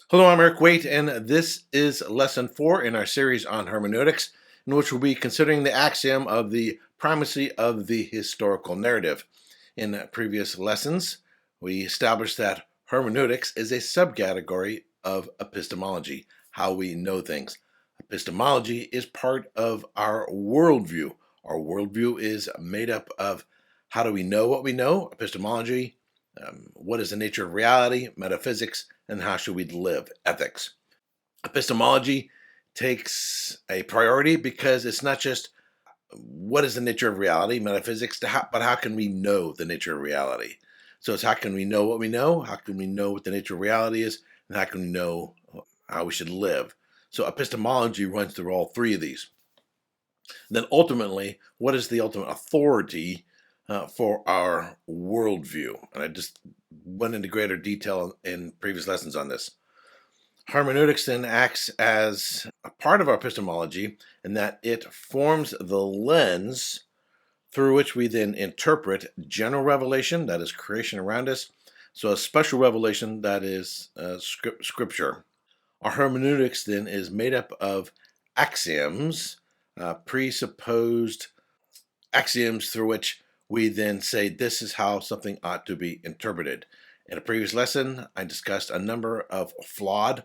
Hello, I'm Erik Wait, and this is lesson 4 in our series on hermeneutics, in which we'll be considering the axiom of the primacy of the historical narrative. In previous lessons, we established that hermeneutics is a subcategory of epistemology, how we know things. Epistemology is part of our worldview. Our worldview is made up of how do we know what we know, epistemology, what is the nature of reality, metaphysics, and how should we live, ethics. Epistemology takes a priority because it's not just what is the nature of reality, metaphysics, but how can we know the nature of reality? So it's how can we know what we know, how can we know what the nature of reality is, and how can we know how we should live. So epistemology runs through all three of these. Then ultimately, what is the ultimate authority for our worldview? And I just went into greater detail in previous lessons on this. Hermeneutics then acts as a part of our epistemology in that it forms the lens through which we then interpret general revelation, that is creation around us, so a special revelation, that is scripture. Our hermeneutics then is made up of axioms, presupposed axioms through which we then say this is how something ought to be interpreted. In a previous lesson, I discussed a number of flawed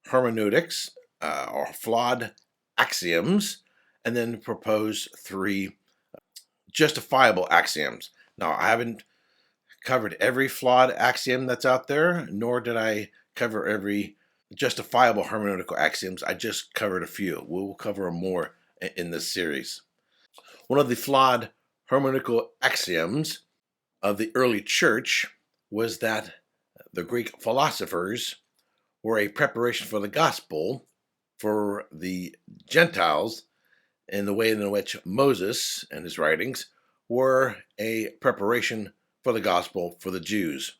hermeneutics or flawed axioms, and then proposed 3 justifiable axioms. Now, I haven't covered every flawed axiom that's out there, nor did I cover every justifiable hermeneutical axioms. I just covered a few. We'll cover more in this series. One of the flawed hermeneutical axioms of the early church was that the Greek philosophers were a preparation for the gospel for the Gentiles in the way in which Moses and his writings were a preparation for the gospel for the Jews.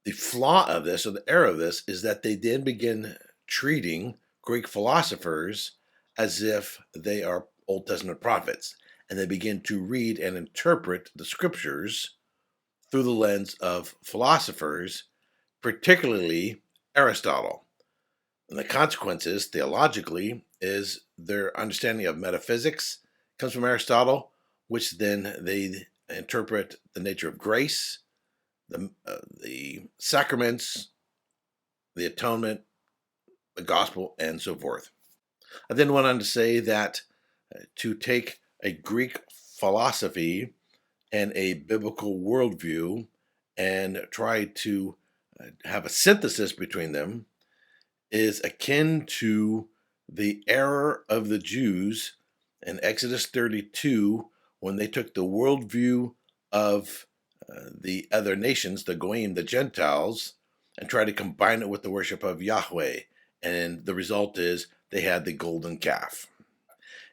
The flaw of this, or the error of this, is that they then begin treating Greek philosophers as if they are Old Testament prophets, and they begin to read and interpret the scriptures through the lens of philosophers, particularly Aristotle. And the consequences, theologically, is their understanding of metaphysics comes from Aristotle, which then they interpret the nature of grace, the sacraments, the atonement, the gospel, and so forth. I then went on to say that to take a Greek philosophy and a biblical worldview and try to have a synthesis between them is akin to the error of the Jews in Exodus 32 when they took the worldview of the other nations, the Goyim, the Gentiles, and tried to combine it with the worship of Yahweh. And the result is they had the golden calf.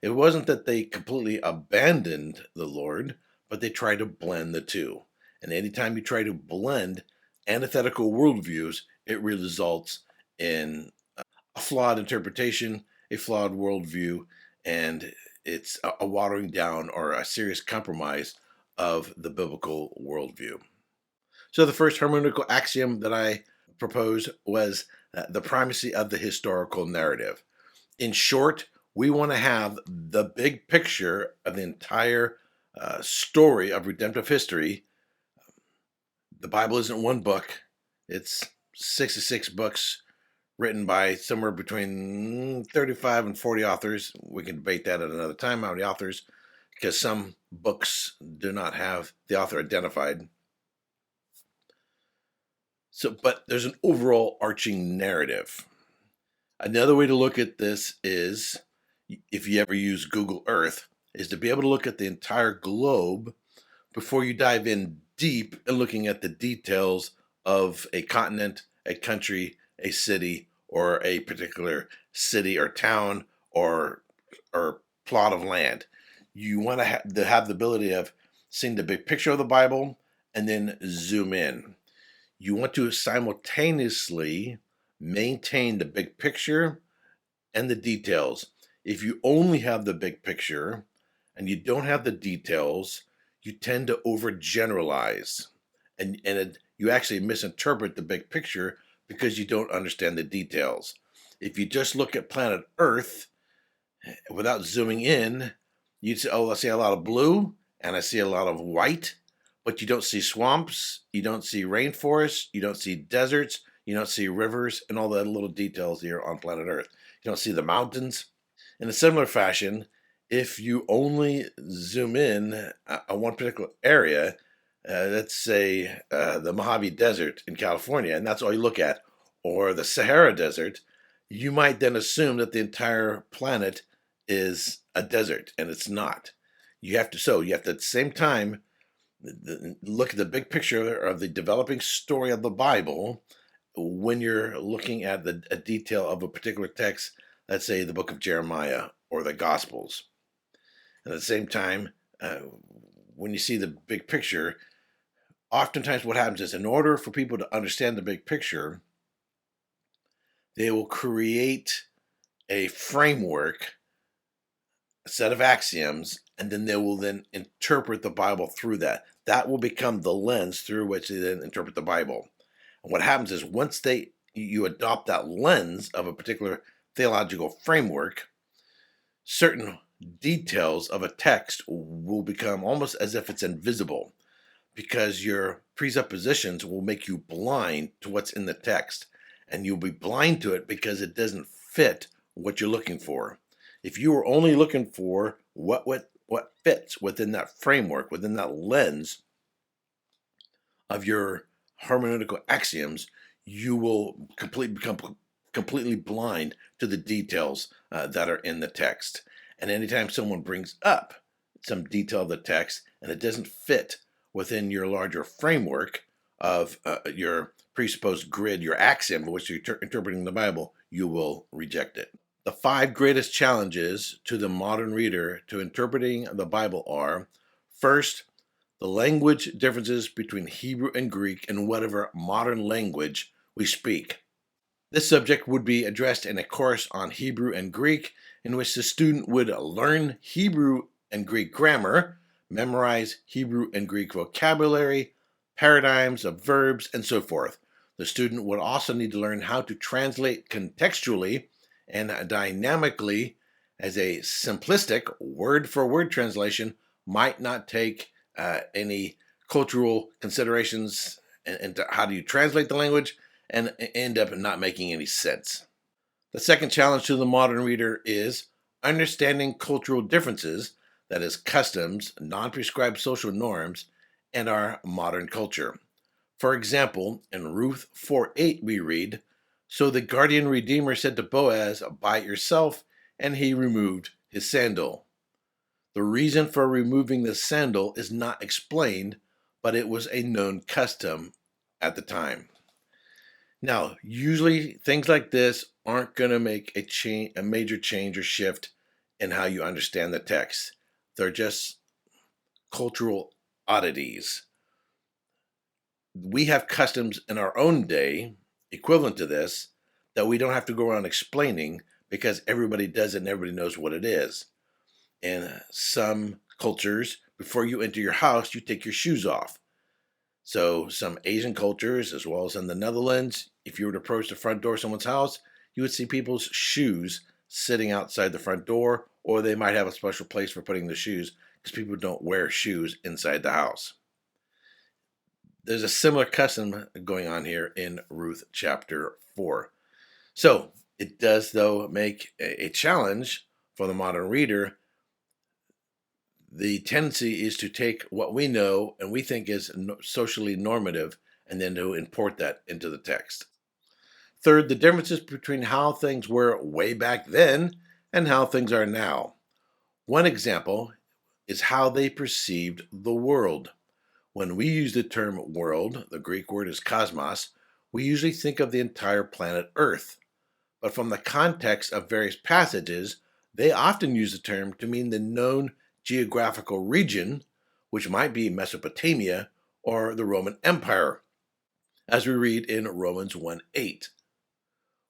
It wasn't that they completely abandoned the Lord, but they tried to blend the two. And anytime you try to blend antithetical worldviews, it results in a flawed interpretation, a flawed worldview, and it's a watering down or a serious compromise of the biblical worldview. So the first hermeneutical axiom that I proposed was the primacy of the historical narrative. In short, we want to have the big picture of the entire story of redemptive history. The Bible isn't one book, it's 66 books written by somewhere between 35 and 40 authors. We can debate that at another time, how many authors, because some books do not have the author identified. So, but there's an overall arching narrative. Another way to look at this is, if you ever use Google Earth, is to be able to look at the entire globe before you dive in deep and looking at the details of a continent, a country, a city, or a particular city or town or plot of land. You want to have the ability of seeing the big picture of the Bible and then zoom in. You want to simultaneously maintain the big picture and the details. If you only have the big picture and you don't have the details, you tend to overgeneralize, and you actually misinterpret the big picture because you don't understand the details. If you just look at planet Earth without zooming in, you'd say, oh, I see a lot of blue and I see a lot of white, but you don't see swamps, you don't see rainforests, you don't see deserts, you don't see rivers, and all the little details here on planet Earth. You don't see the mountains. In a similar fashion, if you only zoom in on one particular area, let's say the Mojave Desert in California, and that's all you look at, or the Sahara Desert, you might then assume that the entire planet is a desert, and it's not. You have to at the same time look at the big picture of the developing story of the Bible when you're looking at a detail of a particular text, let's say the book of Jeremiah or the Gospels. And at the same time, when you see the big picture, oftentimes what happens is in order for people to understand the big picture, they will create a framework, a set of axioms, and then they will then interpret the Bible through that. That will become the lens through which they then interpret the Bible. And what happens is once you adopt that lens of a particular theological framework, certain details of a text will become almost as if it's invisible, because your presuppositions will make you blind to what's in the text, and you'll be blind to it because it doesn't fit what you're looking for. If you were only looking for what fits within that framework, within that lens of your hermeneutical axioms, you will become completely blind to the details that are in the text. And anytime someone brings up some detail of the text and it doesn't fit within your larger framework of your presupposed grid, your axiom by which you're interpreting the Bible, you will reject it. The 5 greatest challenges to the modern reader to interpreting the Bible are: first, the language differences between Hebrew and Greek in whatever modern language we speak. This subject would be addressed in a course on Hebrew and Greek, in which the student would learn Hebrew and Greek grammar, memorize Hebrew and Greek vocabulary, paradigms of verbs, and so forth. The student would also need to learn how to translate contextually and dynamically, as a simplistic word-for-word translation might not take any cultural considerations into how do you translate the language and end up not making any sense. The second challenge to the modern reader is understanding cultural differences, that is, customs, non-prescribed social norms, and our modern culture. For example, in Ruth 4:8 we read, "So the guardian redeemer said to Boaz, 'Buy it yourself,' and he removed his sandal." The reason for removing the sandal is not explained, but it was a known custom at the time. Now, usually things like this aren't going to make a major change or shift in how you understand the text. They're just cultural oddities. We have customs in our own day equivalent to this that we don't have to go around explaining because everybody does it and everybody knows what it is. In some cultures, before you enter your house, you take your shoes off. So some Asian cultures, as well as in the Netherlands, if you were to approach the front door of someone's house, you would see people's shoes sitting outside the front door, or they might have a special place for putting the shoes because people don't wear shoes inside the house. There's a similar custom going on here in Ruth chapter 4. So it does, though, make a challenge for the modern reader. The tendency is to take what we know and we think is socially normative and then to import that into the text. Third, the differences between how things were way back then and how things are now. One example is how they perceived the world. When we use the term world, the Greek word is cosmos, we usually think of the entire planet Earth. But from the context of various passages, they often use the term to mean the known geographical region, which might be Mesopotamia or the Roman Empire, as we read in Romans 1:8.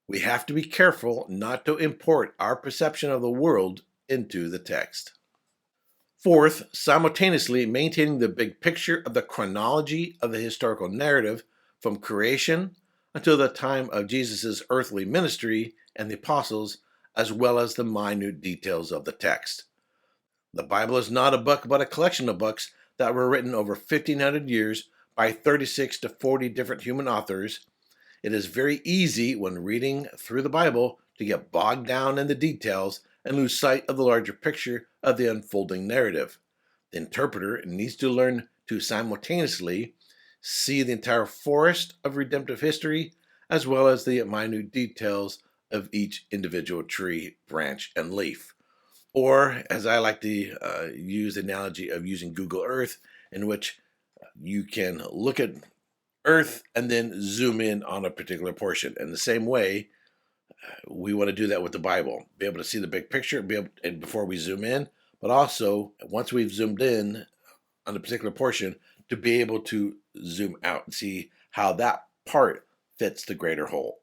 We have to be careful not to import our perception of the world into the text. Fourth, simultaneously maintaining the big picture of the chronology of the historical narrative from creation until the time of Jesus' earthly ministry and the apostles, as well as the minute details of the text. The Bible is not a book, but a collection of books that were written over 1,500 years by 36 to 40 different human authors. It is very easy when reading through the Bible to get bogged down in the details and lose sight of the larger picture of the unfolding narrative. The interpreter needs to learn to simultaneously see the entire forest of redemptive history as well as the minute details of each individual tree, branch, and leaf. Or, as I like to use the analogy of using Google Earth, in which you can look at Earth and then zoom in on a particular portion. In the same way, we want to do that with the Bible. Be able to see the big picture and before we zoom in, but also, once we've zoomed in on a particular portion, to be able to zoom out and see how that part fits the greater whole.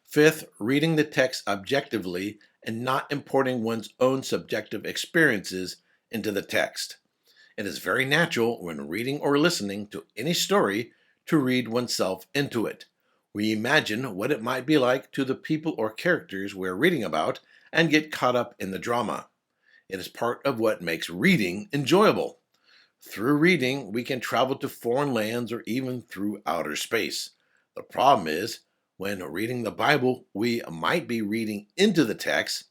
Fifth, reading the text objectively and not importing one's own subjective experiences into the text. It is very natural when reading or listening to any story to read oneself into it. We imagine what it might be like to the people or characters we're reading about and get caught up in the drama. It is part of what makes reading enjoyable. Through reading, we can travel to foreign lands or even through outer space. The problem is, when reading the Bible, we might be reading into the text,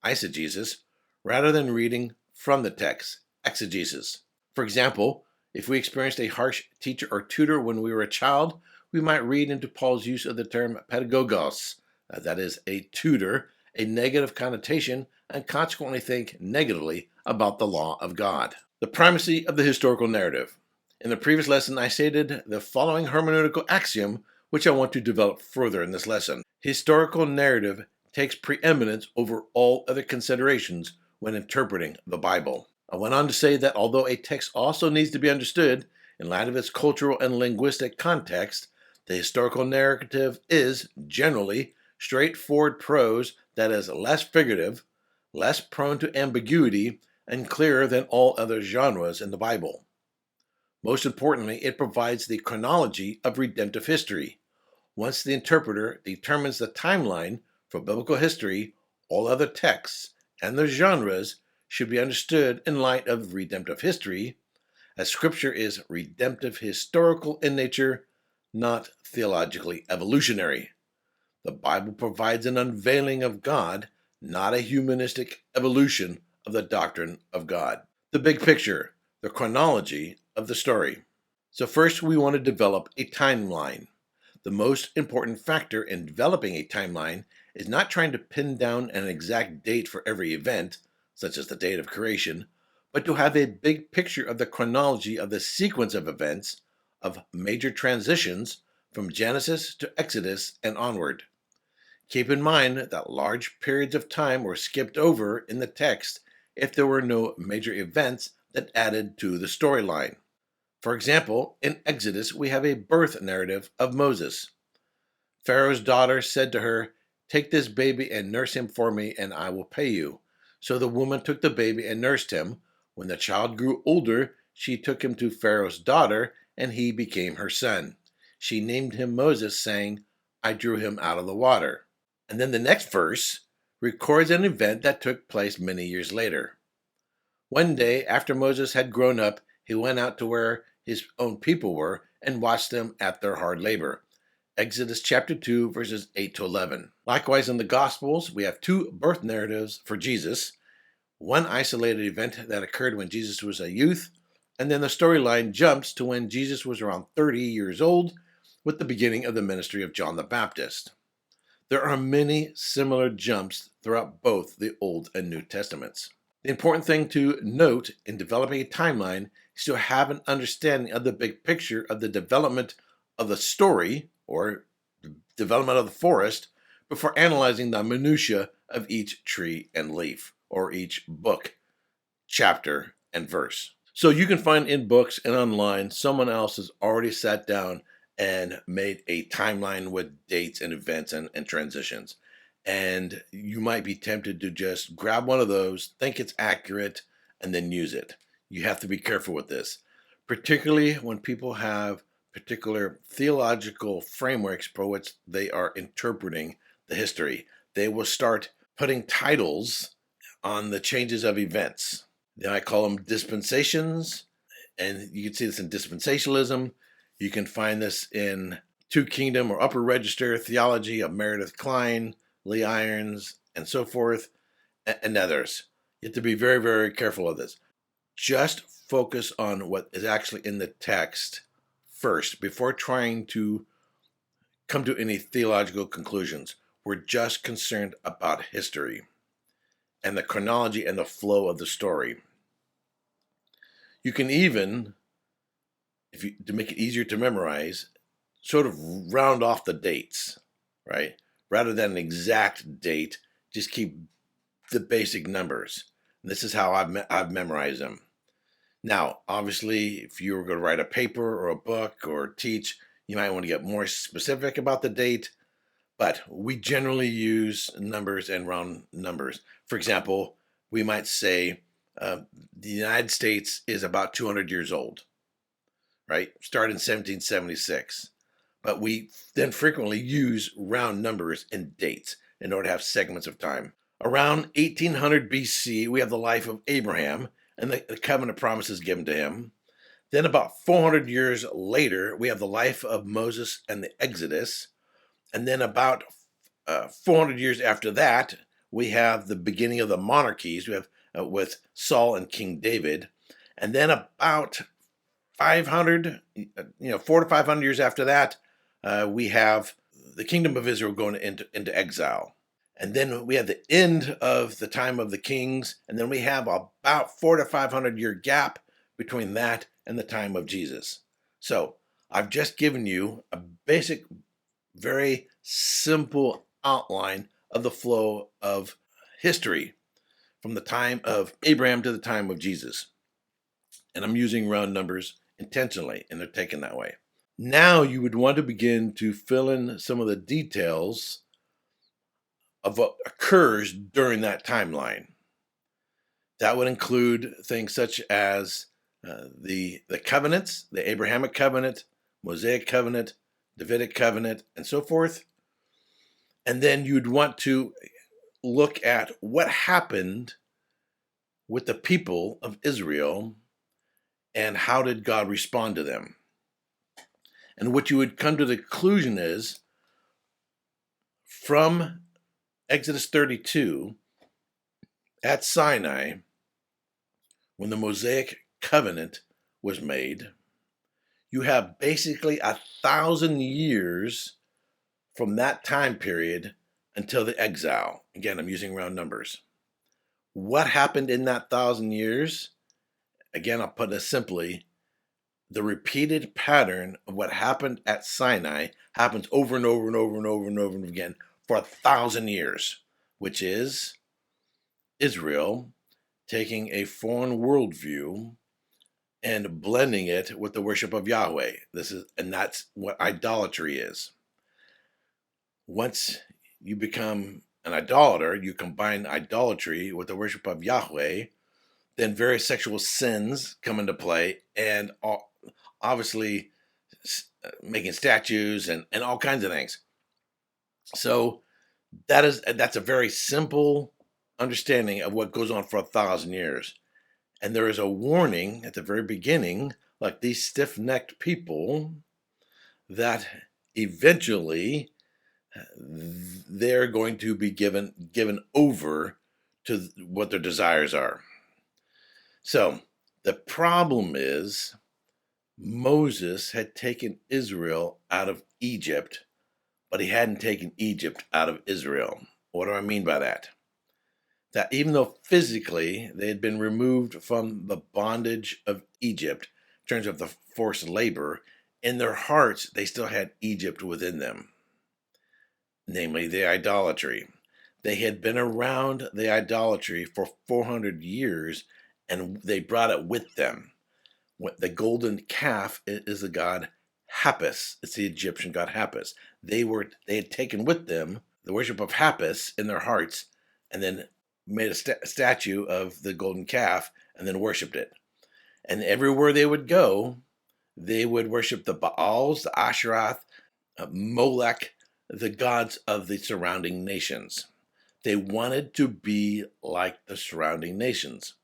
eisegesis, rather than reading from the text, exegesis. For example, if we experienced a harsh teacher or tutor when we were a child, we might read into Paul's use of the term pedagogos, that is, a tutor, a negative connotation, and consequently think negatively about the law of God. The primacy of the historical narrative. In the previous lesson, I stated the following hermeneutical axiom, which I want to develop further in this lesson. Historical narrative takes preeminence over all other considerations when interpreting the Bible. I went on to say that although a text also needs to be understood in light of its cultural and linguistic context, the historical narrative is, generally, straightforward prose that is less figurative, less prone to ambiguity, and clearer than all other genres in the Bible. Most importantly, it provides the chronology of redemptive history. Once the interpreter determines the timeline for biblical history, all other texts and their genres should be understood in light of redemptive history, as Scripture is redemptive historical in nature, not theologically evolutionary. The Bible provides an unveiling of God, not a humanistic evolution of the doctrine of God. The big picture, the chronology of the story. So first we want to develop a timeline. The most important factor in developing a timeline is not trying to pin down an exact date for every event, such as the date of creation, but to have a big picture of the chronology of the sequence of events, of major transitions from Genesis to Exodus and onward. Keep in mind that large periods of time were skipped over in the text if there were no major events that added to the storyline. For example, in Exodus, we have a birth narrative of Moses. Pharaoh's daughter said to her, "Take this baby and nurse him for me, and I will pay you." So the woman took the baby and nursed him. When the child grew older, she took him to Pharaoh's daughter, and he became her son. She named him Moses, saying, "I drew him out of the water." And then the next verse records an event that took place many years later. One day, after Moses had grown up, he went out to where his own people were and watched them at their hard labor. Exodus chapter 2, verses 8 to 11. Likewise, in the Gospels, we have two birth narratives for Jesus. One isolated event that occurred when Jesus was a youth, and then the storyline jumps to when Jesus was around 30 years old, with the beginning of the ministry of John the Baptist. There are many similar jumps throughout both the Old and New Testaments. The important thing to note in developing a timeline is to have an understanding of the big picture of the development of the story, or development of the forest, before analyzing the minutiae of each tree and leaf, or each book, chapter, and verse. So you can find in books and online, someone else has already sat down and made a timeline with dates and events and transitions. And you might be tempted to just grab one of those, think it's accurate, and then use it. You have to be careful with this, particularly when people have particular theological frameworks for which they are interpreting the history. They will start putting titles on the changes of events. I call them dispensations, and you can see this in dispensationalism. You can find this in Two Kingdom or Upper Register theology of Meredith Kline, Lee Irons, and so forth, and others. You have to be very, very careful of this. Just focus on what is actually in the text first before trying to come to any theological conclusions. We're just concerned about history and the chronology and the flow of the story. You can even, to make it easier to memorize, sort of round off the dates, right? Rather than an exact date, just keep the basic numbers. And this is how I've memorized them. Now, obviously, if you were going to write a paper or a book or teach, you might want to get more specific about the date, but we generally use numbers and round numbers. For example, we might say the United States is about 200 years old, right? Started in 1776. But we then frequently use round numbers and dates in order to have segments of time. Around 1800 BC, we have the life of Abraham and the covenant promises given to him. Then about 400 years later, we have the life of Moses and the Exodus. And then about 400 years after that, we have the beginning of the monarchies. We have with Saul and King David. And then about 500, 400 to 500 years after that, we have the kingdom of Israel going into exile. And then we have the end of the time of the kings. And then we have about 400 to 500 year gap between that and the time of Jesus. So I've just given you a basic, very simple outline of the flow of history from the time of Abraham to the time of Jesus. And I'm using round numbers intentionally, and they're taken that way. Now you would want to begin to fill in some of the details of what occurs during that timeline. That would include things such as the covenants, the Abrahamic covenant, Mosaic covenant, Davidic covenant, and so forth. And then you'd want to look at what happened with the people of Israel and how did God respond to them. And what you would come to the conclusion is, from Exodus 32, at Sinai, when the Mosaic covenant was made, you have basically 1,000 years from that time period until the exile. Again, I'm using round numbers. What happened in that 1,000 years? Again, I'll put it simply, the repeated pattern of what happened at Sinai happens over and over and over and over and over again for 1,000 years, which is Israel taking a foreign worldview and blending it with the worship of Yahweh. That's what idolatry is. Once you become an idolater, you combine idolatry with the worship of Yahweh, then various sexual sins come into play, and obviously making statues and all kinds of things. So that's a very simple understanding of what goes on for 1,000 years. And there is a warning at the very beginning, like these stiff-necked people, that eventually they're going to be given over to what their desires are. So the problem is Moses had taken Israel out of Egypt, but he hadn't taken Egypt out of Israel. What do I mean by that? That even though physically they had been removed from the bondage of Egypt in terms of the forced labor, in their hearts they still had Egypt within them, namely the idolatry. They had been around the idolatry for 400 years, and they brought it with them. The golden calf is the god Happus. It's the Egyptian god Happus. They had taken with them the worship of Happus in their hearts, and then made a statue of the golden calf, and then worshipped it. And everywhere they would go, They would worship the Baals, the Asheroth, Molech, the gods of the surrounding nations. They wanted to be like the surrounding nations.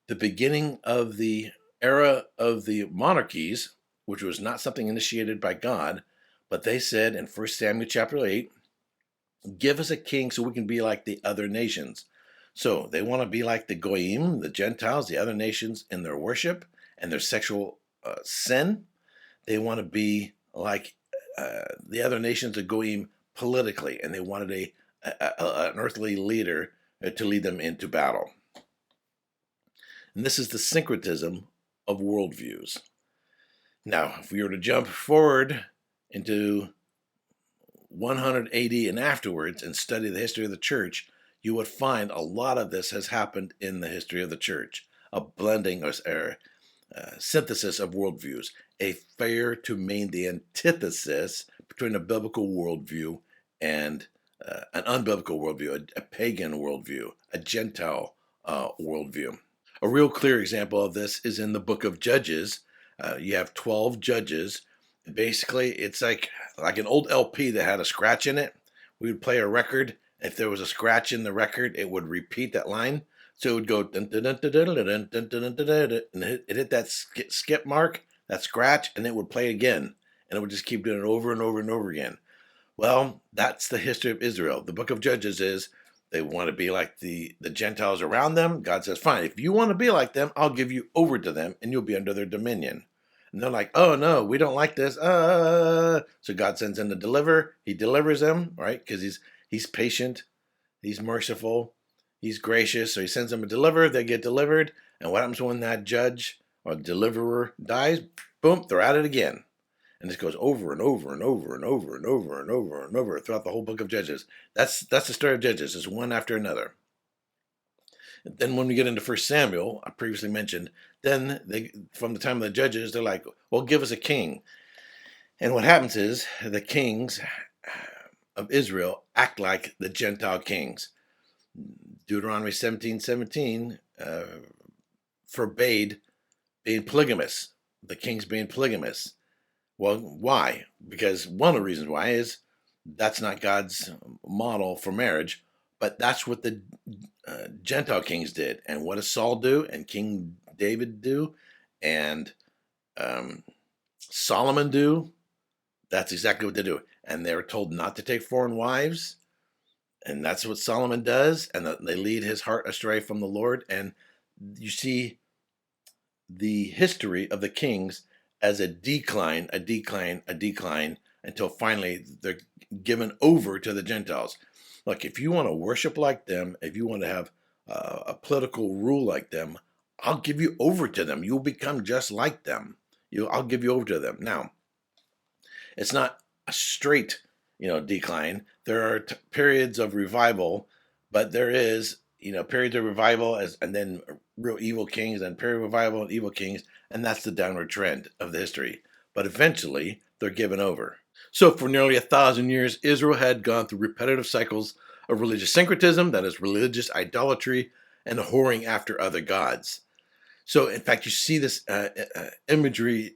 The beginning of the era of the monarchies, which was not something initiated by God, but they said in 1 Samuel chapter 8, give us a king so we can be like the other nations. So they want to be like the Goyim, the Gentiles, the other nations in their worship and their sexual sin. They want to be like the other nations of Goyim politically, and they wanted an earthly leader to lead them into battle. And this is the syncretism of worldviews. Now, if we were to jump forward into 100 AD and afterwards and study the history of the church, you would find a lot of this has happened in the history of the church, a blending or synthesis of worldviews, a failure to maintain the antithesis between a biblical worldview and an unbiblical worldview, a pagan worldview, a Gentile worldview. A real clear example of this is in the book of Judges. You have 12 judges. Basically, it's like an old LP that had a scratch in it. We would play a record. If there was a scratch in the record, it would repeat that line. So it would go and it hit that skip mark, that scratch, and it would play again. And it would just keep doing it over and over and over again. Well, that's the history of Israel. The book of Judges is they want to be like the Gentiles around them. God says, fine, if you want to be like them, I'll give you over to them and you'll be under their dominion. And they're like, oh no, we don't like this. So God sends in the deliverer. He delivers them, right? Because he's patient, he's merciful, he's gracious. So he sends them a deliverer, they get delivered. And what happens when that judge or deliverer dies? Boom, they're at it again. And this goes over and over and over and over and over and over and over throughout the whole book of Judges. That's the story of Judges. It's one after another. Then when we get into 1 Samuel, I previously mentioned, then from the time of the judges, they're like, well, give us a king. And what happens is the kings of Israel act like the Gentile kings. Deuteronomy 17:17 forbade being polygamous, the kings being polygamous. Well, why? Because one of the reasons why is that's not God's model for marriage, but that's what the Gentile kings did. And what does Saul do? And King David do? And Solomon do? That's exactly what they do. And they were told not to take foreign wives. And that's what Solomon does. And they lead his heart astray from the Lord. And you see the history of the kings as a decline until finally they're given over to the Gentiles. Look, if you want to worship like them, if you want to have a political rule like them, I'll give you over to them. You'll become just like them. I'll give you over to them. Now, it's not a straight, decline. There are periods of revival, but there is, periods of revival and then real evil kings, and period of revival and evil kings, and that's the downward trend of the history. But eventually, they're given over. So for nearly 1,000 years, Israel had gone through repetitive cycles of religious syncretism, that is religious idolatry, and whoring after other gods. So in fact, you see this imagery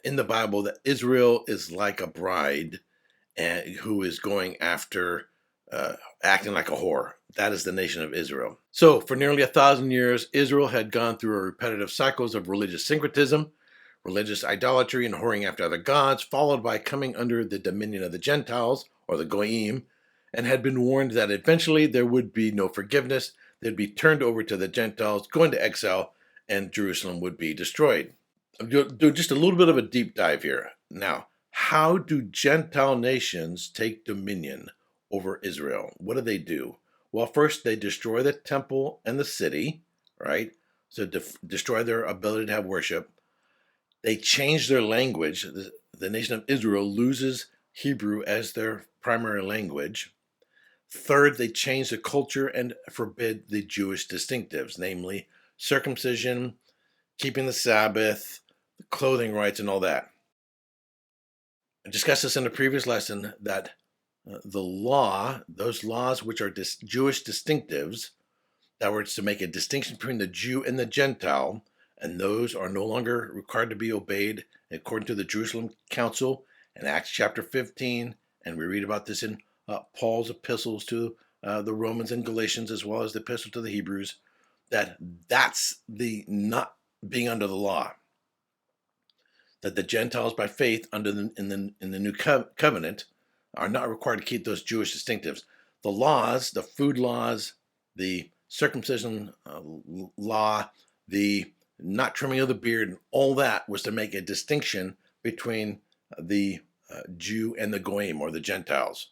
in the Bible that Israel is like a bride who is going after acting like a whore. That is the nation of Israel. So for nearly 1,000 years, Israel had gone through a repetitive cycles of religious syncretism, religious idolatry, and whoring after other gods, followed by coming under the dominion of the Gentiles, or the Goyim, and had been warned that eventually there would be no forgiveness. They'd be turned over to the Gentiles, go into exile, and Jerusalem would be destroyed. I'll do just a little bit of a deep dive here. Now, how do Gentile nations take dominion over Israel? What do? Well, first, they destroy the temple and the city, right? So destroy their ability to have worship. They change their language. The nation of Israel loses Hebrew as their primary language. Third, they change the culture and forbid the Jewish distinctives, namely circumcision, keeping the Sabbath, clothing rights, and all that. I discussed this in a previous lesson that those laws which are Jewish distinctives, that were to make a distinction between the Jew and the Gentile, and those are no longer required to be obeyed according to the Jerusalem Council in Acts chapter 15. And we read about this in Paul's epistles to the Romans and Galatians, as well as the epistle to the Hebrews, that's the not being under the law. That the Gentiles by faith in the new covenant are not required to keep those Jewish distinctives. The laws, the food laws, the circumcision law, the not trimming of the beard, all that was to make a distinction between the Jew and the Goyim, or the Gentiles.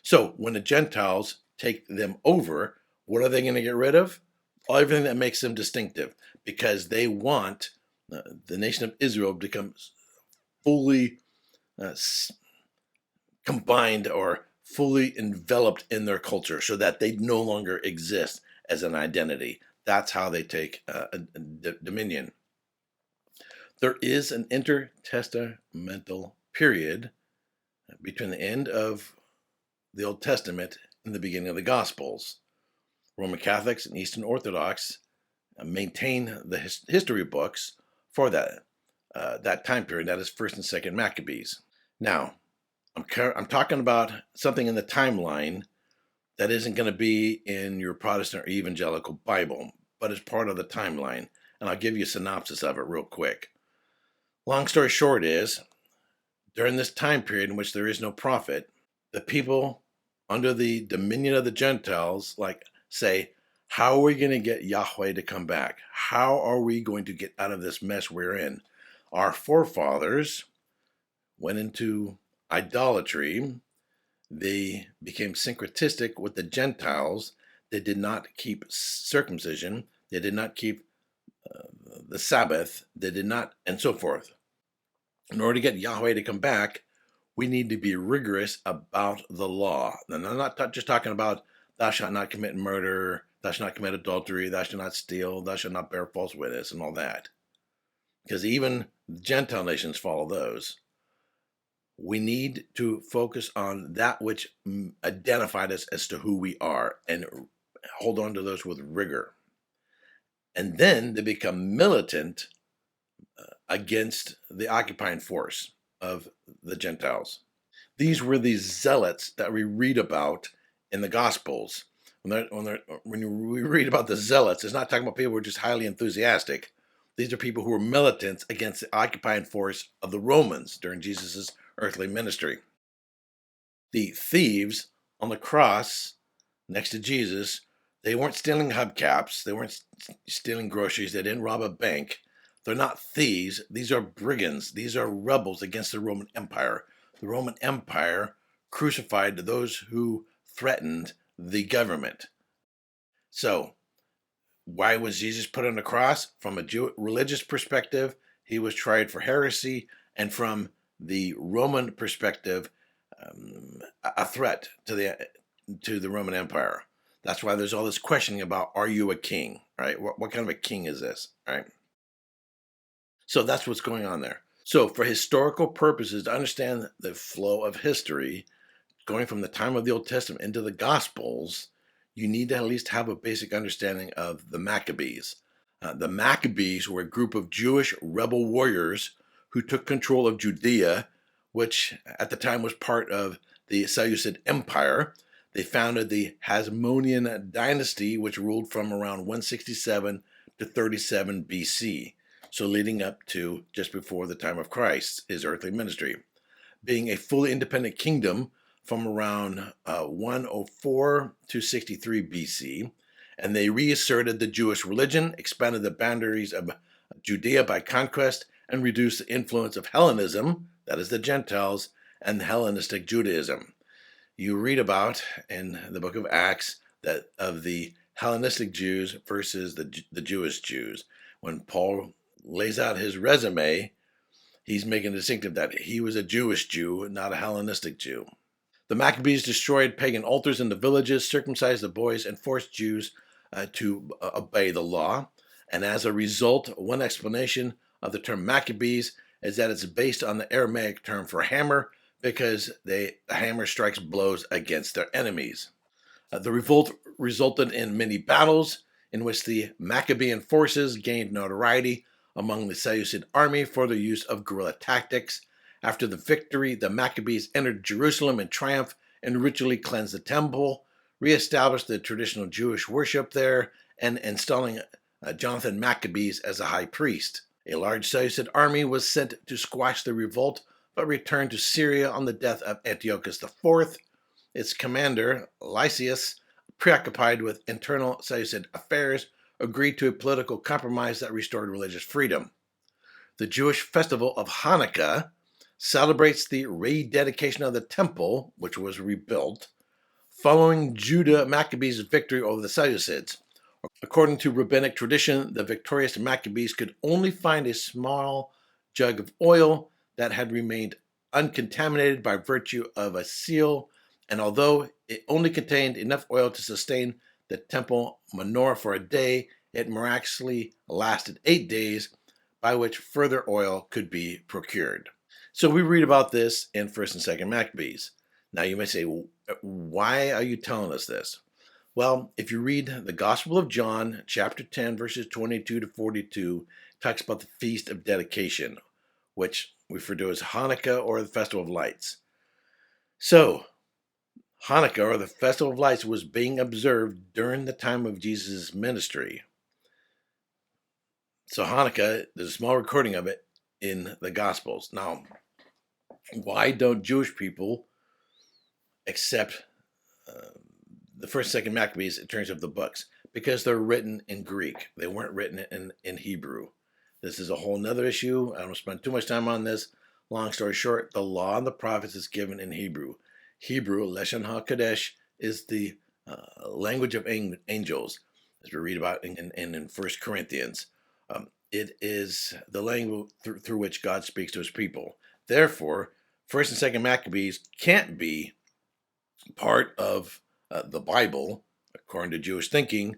So when the Gentiles take them over, what are they going to get rid of? Everything that makes them distinctive, because they want the nation of Israel to become fully combined or fully enveloped in their culture, so that they no longer exist as an identity. That's how they take dominion. There is an intertestamental period between the end of the Old Testament and the beginning of the Gospels. Roman Catholics and Eastern Orthodox maintain the history books for that time period. That is First and Second Maccabees. Now, I'm talking about something in the timeline that isn't going to be in your Protestant or Evangelical Bible, but it's part of the timeline. And I'll give you a synopsis of it real quick. Long story short is, during this time period in which there is no prophet, the people under the dominion of the Gentiles say, how are we going to get Yahweh to come back? How are we going to get out of this mess we're in? Our forefathers went into idolatry. They became syncretistic with the Gentiles. They did not keep circumcision. They did not keep the Sabbath. They did not, and so forth. In order to get Yahweh to come back, we need to be rigorous about the law. And I'm not just talking about thou shalt not commit murder, thou shalt not commit adultery, thou shalt not steal, thou shalt not bear false witness, and all that. Because even Gentile nations follow those. We need to focus on that which identified us as to who we are and hold on to those with rigor. And then they become militant against the occupying force of the Gentiles. These were the zealots that we read about in the Gospels. When we read about the zealots, it's not talking about people who are just highly enthusiastic. These are people who were militants against the occupying force of the Romans during Jesus' earthly ministry. The thieves on the cross next to Jesus, they weren't stealing hubcaps, they weren't stealing groceries, they didn't rob a bank. They're not thieves. These are brigands. These are rebels against the Roman Empire. The Roman Empire crucified those who threatened the government. So, why was Jesus put on the cross? From a religious perspective, he was tried for heresy, and from the Roman perspective, a threat to the Roman Empire. That's why there's all this questioning about, are you a king, right? What kind of a king is this, right? So that's what's going on there. So for historical purposes, to understand the flow of history, going from the time of the Old Testament into the Gospels, you need to at least have a basic understanding of the Maccabees. The Maccabees were a group of Jewish rebel warriors who took control of Judea, which at the time was part of the Seleucid Empire. They founded the Hasmonean dynasty, which ruled from around 167 to 37 BC. So leading up to just before the time of Christ, his earthly ministry, being a fully independent kingdom from around 104 to 63 BC, and they reasserted the Jewish religion, expanded the boundaries of Judea by conquest, and reduced the influence of Hellenism, that is the Gentiles, and Hellenistic Judaism. You read about in the book of Acts that of the Hellenistic Jews versus the Jewish Jews. When Paul lays out his resume, he's making a distinctive that he was a Jewish Jew, not a Hellenistic Jew. The Maccabees destroyed pagan altars in the villages, circumcised the boys, and forced Jews to obey the law. And as a result, one explanation of the term Maccabees is that it's based on the Aramaic term for hammer, because the hammer strikes blows against their enemies. The revolt resulted in many battles, in which the Maccabean forces gained notoriety among the Seleucid army for their use of guerrilla tactics. After the victory, the Maccabees entered Jerusalem in triumph and ritually cleansed the temple, reestablished the traditional Jewish worship there, and installing Jonathan Maccabees as a high priest. A large Seleucid army was sent to squash the revolt, but returned to Syria on the death of Antiochus IV. Its commander, Lysias, preoccupied with internal Seleucid affairs, agreed to a political compromise that restored religious freedom. The Jewish festival of Hanukkah celebrates the rededication of the temple, which was rebuilt, following Judah Maccabees' victory over the Seleucids. According to rabbinic tradition, the victorious Maccabees could only find a small jug of oil that had remained uncontaminated by virtue of a seal, and although it only contained enough oil to sustain the temple menorah for a day, it miraculously lasted 8 days, by which further oil could be procured. So we read about this in 1st and 2nd Maccabees. Now you may say, why are you telling us this? Well, if you read the Gospel of John, chapter 10, verses 22 to 42, it talks about the Feast of Dedication, which we refer to as Hanukkah or the Festival of Lights. So, Hanukkah or the Festival of Lights was being observed during the time of Jesus' ministry. So Hanukkah, there's a small recording of it in the Gospels. Now, why don't Jewish people accept the 1st, 2nd Maccabees in terms of the books? Because they're written in Greek. They weren't written in Hebrew. This is a whole nother issue. I don't spend too much time on this. Long story short, the law and the prophets is given in Hebrew. Hebrew, Leshon HaKodesh, is the language of angels, as we read about in 1 Corinthians. It is the language through which God speaks to his people. Therefore, 1st and 2nd Maccabees can't be part of the Bible, according to Jewish thinking,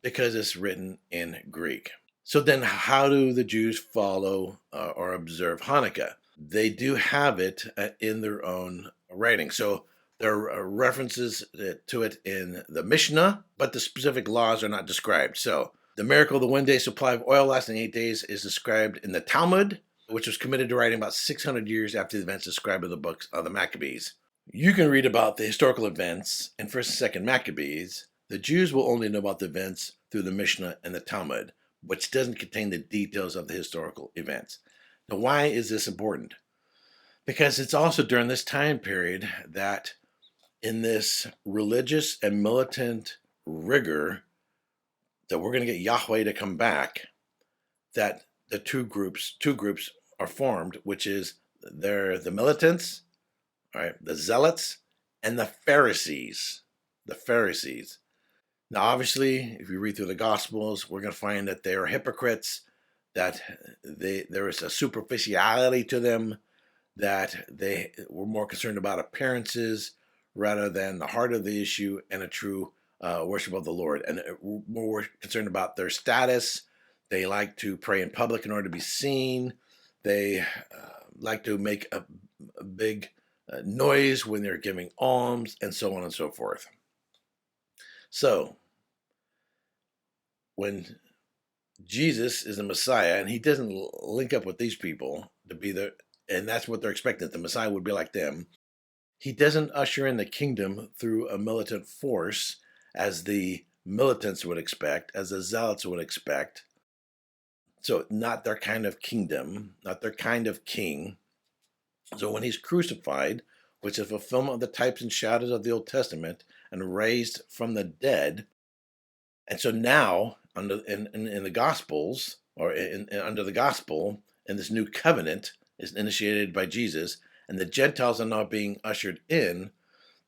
because it's written in Greek. So then how do the Jews follow or observe Hanukkah? They do have it in their own writing. So there are references to it in the Mishnah, but the specific laws are not described. So the miracle of the one-day supply of oil lasting 8 days is described in the Talmud, which was committed to writing about 600 years after the events described in the books of the Maccabees. You can read about the historical events in 1st and 2nd Maccabees. The Jews will only know about the events through the Mishnah and the Talmud, which doesn't contain the details of the historical events. Now, why is this important? Because it's also during this time period that in this religious and militant rigor that we're going to get Yahweh to come back, that the two groups are formed, which is they're the militants, all right, the zealots, and the Pharisees. The Pharisees. Now, obviously, if you read through the Gospels, we're going to find that they are hypocrites, that there is a superficiality to them, that they were more concerned about appearances rather than the heart of the issue and a true worship of the Lord, and more concerned about their status. They like to pray in public in order to be seen. They like to make a big noise when they're giving alms, and so on and so forth. So, when Jesus is the Messiah, and he doesn't link up with these people to be the, and that's what they're expecting, that the Messiah would be like them. He doesn't usher in the kingdom through a militant force as the militants would expect, as the zealots would expect. So not their kind of kingdom, not their kind of king. So when he's crucified, which is a fulfillment of the types and shadows of the Old Testament, and raised from the dead, and so now in the Gospels, or under the Gospel, in this new covenant is initiated by Jesus, and the Gentiles are now being ushered in.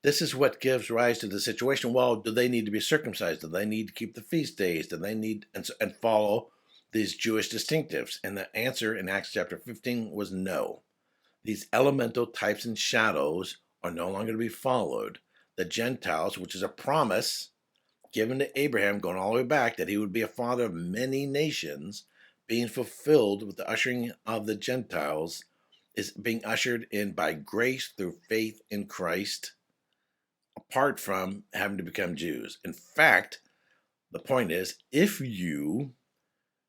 This is what gives rise to the situation. Well, do they need to be circumcised? Do they need to keep the feast days? Do they need and follow these Jewish distinctives? And the answer in Acts chapter 15 was no. These elemental types and shadows are no longer to be followed. The Gentiles, which is a promise given to Abraham going all the way back that he would be a father of many nations, being fulfilled with the ushering of the Gentiles, is being ushered in by grace through faith in Christ, apart from having to become Jews. In fact, The point is, if you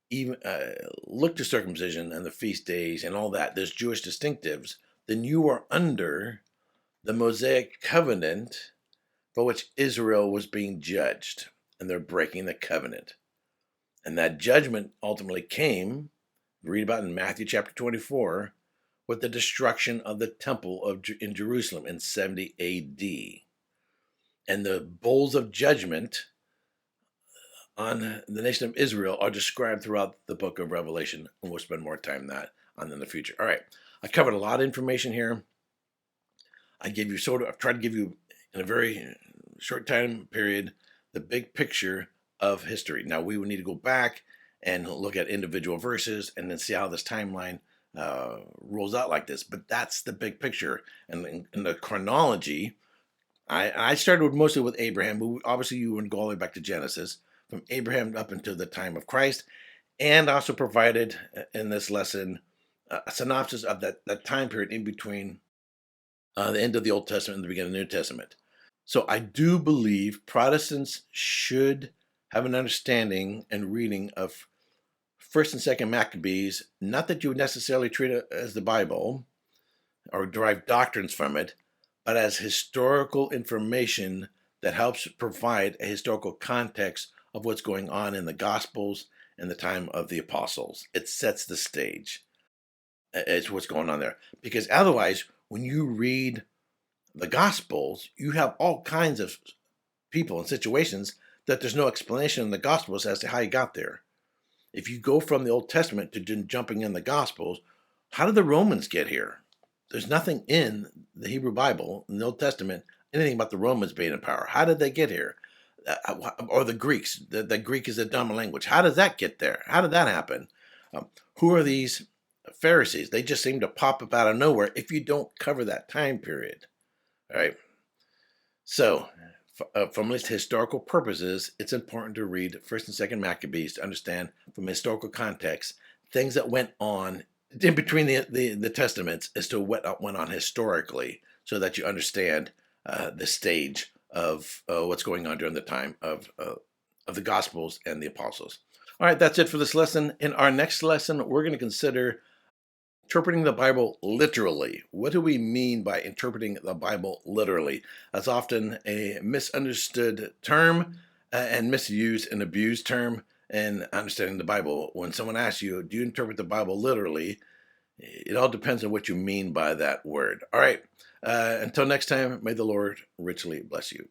even look to circumcision and the feast days and all that, there's Jewish distinctives, then you are under the Mosaic covenant for which Israel was being judged, and they're breaking the covenant. And that judgment ultimately came, read about in Matthew chapter 24, with the destruction of the temple in Jerusalem in 70 AD. And the bowls of judgment on the nation of Israel are described throughout the book of Revelation, and we'll spend more time on in the future. All right, I covered a lot of information here. I've tried to give you in a very short time period the big picture of history. Now we would need to go back and look at individual verses and then see how this timeline rolls out like this. But that's the big picture, and in the chronology, I started mostly with Abraham, but obviously you would go all the way back to Genesis, from Abraham up until the time of Christ, and also provided in this lesson a synopsis of that time period in between the end of the Old Testament and the beginning of the New Testament. So I do believe Protestants should have an understanding and reading of First and Second Maccabees, not that you would necessarily treat it as the Bible or derive doctrines from it, but as historical information that helps provide a historical context of what's going on in the Gospels and the time of the apostles. It sets the stage. It's what's going on there. Because otherwise, when you read the Gospels, you have all kinds of people and situations that there's no explanation in the Gospels as to how you got there. If you go from the Old Testament to jumping in the Gospels, how did the Romans get here? There's nothing in the Hebrew Bible, in the Old Testament, anything about the Romans being in power. How did they get here? Or the Greeks. The Greek is a dumb language. How does that get there? How did that happen? Who are these Pharisees? They just seem to pop up out of nowhere if you don't cover that time period. All right. So, from at least historical purposes, it's important to read First and Second Maccabees to understand from historical context things that went on in between the testaments as to what went on historically, so that you understand the stage of what's going on during the time of the Gospels and the Apostles. All right, that's it for this lesson. In our next lesson, we're going to consider interpreting the Bible literally. What do we mean by interpreting the Bible literally? That's often a misunderstood term and misused and abused term in understanding the Bible. When someone asks you, do you interpret the Bible literally? It all depends on what you mean by that word. All right. Until next time, may the Lord richly bless you.